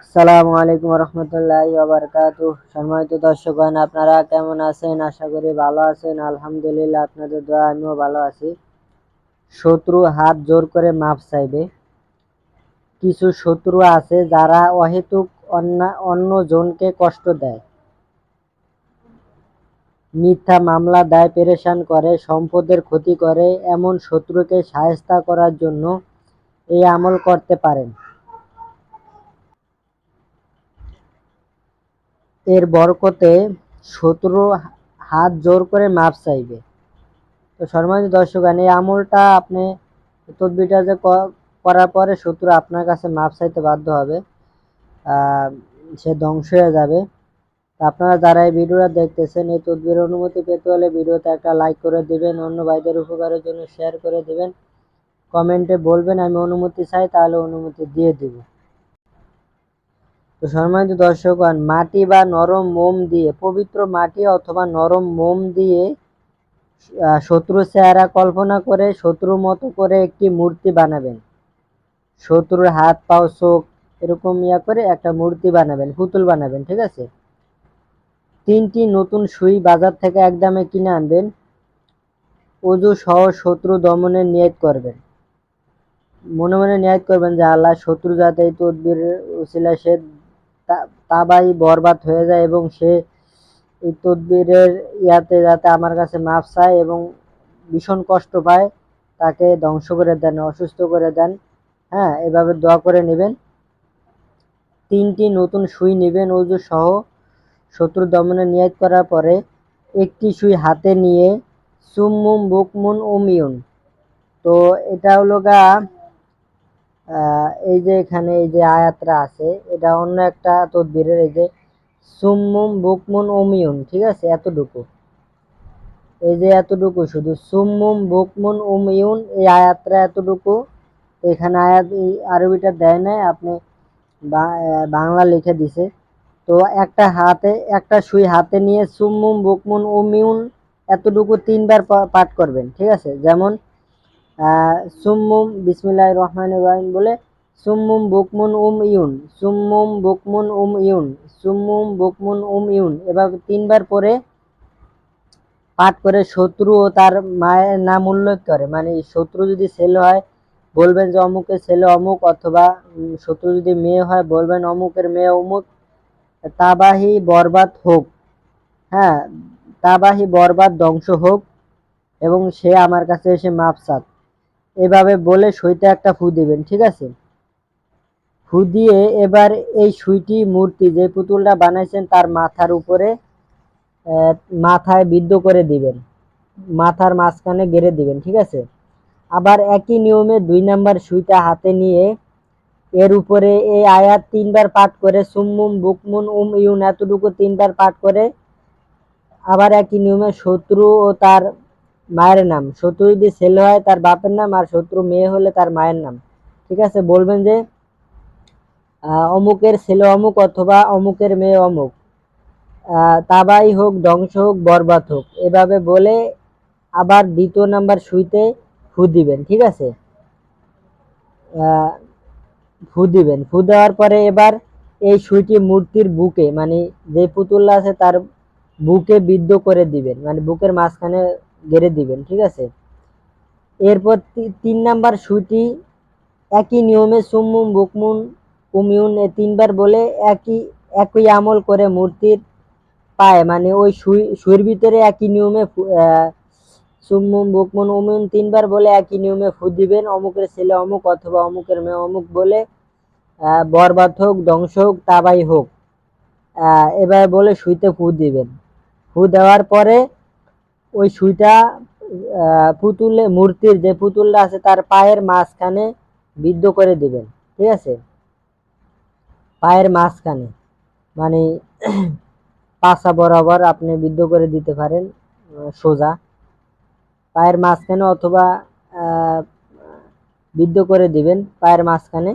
আসসালামু আলাইকুম রহমতুল্লাহি ওয়া বারাকাতুহু। সম্মানিত দর্শকগণ, আপনারা কেমন আছেন? আশা করি ভালো আছেন। আলহামদুলিল্লাহ, আপনাদের দোয়া আমিও ভালো আছি। শত্রু হাত জোর করে মাপ চাইবে। কিছু শত্রু আছে যারা অহেতুক অন্যজনকে কষ্ট দেয়, মিথ্যা মামলা দেয়, পেরেশান করে, সম্পদের ক্ষতি করে। এমন শত্রুকে শায়েস্তা করার জন্য এই আমল করতে পারেন। এর বরকতে শত্রু হাত জোর করে মাপ চাইবে। তো সম্মানিত দর্শকগণ, এই আমলটা আপনি তদবিরটা যে করার পরে শত্রু আপনার কাছে মাপ চাইতে বাধ্য হবে, সে ধ্বংস হয়ে যাবে। আপনারা যারা এই ভিডিওটা দেখতেছেন, এই তদবিরের অনুমতি পেতে হলে ভিডিওতে একটা লাইক করে দিবেন, অন্য ভাইদের উপকারের জন্য শেয়ার করে দিবেন, কমেন্টে বলবেন আমি অনুমতি চাই, তাহলে অনুমতি দিয়ে দিব। তো সম্মানিত দর্শকগণ, মাটি বা নরম মোম দিয়ে, পবিত্র মাটি অথবা নরম মোম দিয়ে শত্রু চেহারা কল্পনা করে শত্রুর মতো করে একটি মূর্তি বানাবেন। শত্রুর হাত পাও চোখ এরকম করে একটা মূর্তি বানাবেন, পুতুল বানাবেন। ঠিক আছে? 3টি নতুন সুই বাজার থেকে একদমে কিনে আনবেন। ওযু সহ শত্রু দমনের নিয়ত করবেন। মনে মনে নিয়ত করবেন যে আল্লাহ, শত্রু যাতে এই তদবিরের উসিলায় সে তাবাই বরবাদ হয়ে যায় এবং সে এই তদবিরের যাতে আমার কাছে মাপ চায় এবং ভীষণ কষ্ট পায়, তাকে ধ্বংস করে দেন, অসুস্থ করে দেন। হ্যাঁ, এভাবে দোয়া করে নেবেন। 3টি নতুন সুই নেবেন ওযু সহ। শত্রু দমনের নিয়ত করার পরে একটি সুই হাতে নিয়ে সুম্মুম বুকমুন উমিউন। তো এটা হলো এই যে এখানে এই যে আয়াতটা আছে, এটা অন্য একটা তদবিরের, এই যে সুম্মুম বুকমুন উমিউন। ঠিক আছে? এতটুকু, এই যে এতটুকু, শুধু সুম্মুম বুকমুন উমিউন, এই আয়াতটা এতটুকু। এখানে আয়াত আরবিটা দেয় নাই, আপনি বাংলা লিখে দিছে। তো একটা সুই হাতে নিয়ে সুম্মুম বুকমুন উমিউন এতটুকু 3বার পাঠ করবেন। ঠিক আছে? যেমন সুম্মুম বিসমিল্লাহির রহমানির রহিম বলে সুম্মুম বুকমুন ইউন, সুম্মুম বুকমুন ইউন, সুম্মুম বুকমুন ইউন, এভাবে 3বার পরে পাঠ করে শত্রু ও তার মায়ের নাম উল্লেখ করে। মানে শত্রু যদি ছেলে হয় বলবেন যে অমুকের ছেলে অমুক, অথবা শত্রু যদি মেয়ে হয় বলবেন অমুকের মেয়ে অমুক, তাবাহি বরবাদ হোক। হ্যাঁ, তাবাহি বরবাদ ধ্বংস হোক এবং সে আমার কাছে এসে মাপ চাক। এভাবে বলে সুইতে একটা ফু দিবেন। ঠিক আছে? ফু দিয়ে এবার এই সুইটি মূর্তি যে পুতুলটা বানাইছেন তার মাথার উপরে মাথায় বিদ্ধ করে দিবেন, মাথার মাঝখানে গেড়ে দিবেন। ঠিক আছে? আবার একই নিয়মে 2 নাম্বার সুইটা হাতে নিয়ে এর উপরে এই আয়াত 3বার পাঠ করে সুম্মুম বুকমুন ইউন এতটুকু 3বার পাঠ করে আবার একই নিয়মে শত্রু ও তার মায়ের নাম, শত্রু যদি ছেলে হয় তার বাপের নাম, আর শত্রু মেয়ে হলে তার মায়ের নাম। ঠিক আছে? বলবেন যে অমুকের ছেলে অমুক অথবা অমুকের মেয়ে অমুক, তাবাই হোক, ধ্বংস হোক, বরবাদ হোক। এভাবে বলে আবার 2 নাম্বার সুইতে ফু দিবেন। ঠিক আছে? ফু দিবেন। ফু দেওয়ার পরে এবার এই সুইটি মূর্তির বুকে, মানে যে পুতুল আছে তার বুকে বিদ্ধ করে দিবেন, মানে বুকের মাঝখানে গেড়ে দিবেন। ঠিক আছে? এরপর 3 নাম্বার সুইটি একই নিয়মে সুম্মুম বুকমুন উমিউন 3বার বলে একই আমল করে মূর্তির পায়, মানে ওই সুইয়ের ভিতরে একই নিয়মে সুম্মুম বুকমুন উমিউন 3বার বলে একই নিয়মে ফু দিবেন। অমুকের ছেলে অমুক অথবা অমুকের মেয়ে অমুক বলে বরবাদ হোক, ধ্বংস হোক, তাবাই হোক, এবার বলে সুইতে ফু দিবেন। ফু দেওয়ার পরে ওই সুইটা পুতুলে, মূর্তির যে পুতুলটা আছে তার পায়ের মাঝখানে বিদ্ধ করে দিবেন। ঠিক আছে? পায়ের মাঝখানে, মানে পাছা বরাবর আপনি বিদ্ধ করে দিতে পারেন, সোজা পায়ের মাঝখানে, অথবা বিদ্ধ করে দিবেন পায়ের মাঝখানে।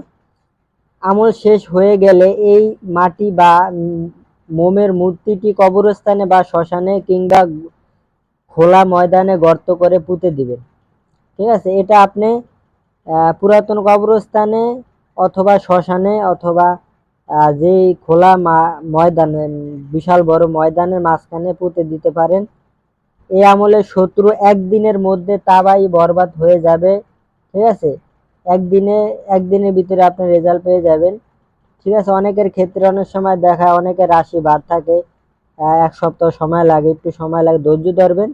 আমল শেষ হয়ে গেলে এই মাটি বা মোমের মূর্তিটি কবরস্থানে বা শ্মশানে কিংবা খোলা ময়দানে গর্ত করে পুঁতে দিবেন। ঠিক আছে? এটা আপনি পুরাতন কবরস্থানে অথবা শ্মশানে অথবা যে খোলা ময়দানে, বিশাল বড় ময়দানের মাঝখানে পুঁতে দিতে পারেন। এই আমলে শত্রু একদিনের মধ্যে তাবাই বরবাদ হয়ে যাবে। ঠিক আছে, একদিনের ভিতরে আপনি রেজাল্ট পেয়ে যাবেন। ঠিক আছে, অনেকের ক্ষেত্রে অনেক সময় দেখায় অনেকের রাশি বার থাকে, 1 সপ্তাহ সময় লাগে, একটু সময় লাগে, ধৈর্য ধরবেন।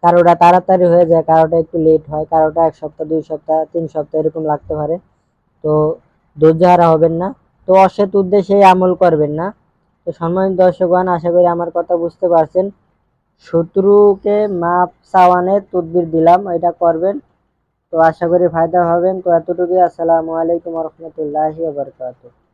কারোটা তাড়াতাড়ি হয়ে যায়, কারোটা একটু লেট হয়, কারোটা 1 সপ্তাহ 2 সপ্তাহ 3 সপ্তাহ এরকম লাগতে পারে। তো ধৈর্য হারা হবেন না, তো অসৎ উদ্দেশ্যে আমল করবেন না। তো সম্মানিত দর্শকগণ, আশা করি আমার কথা বুঝতে পারছেন। শত্রুকে মাপ চাওয়ানের তদবির দিলাম, এটা করবেন। তো আশা করি ফায়দা হবেন। তো এতটুকুই। আসসালামু আলাইকুম ওয়া রাহমাতুল্লাহি ওয়া বারাকাতুহু।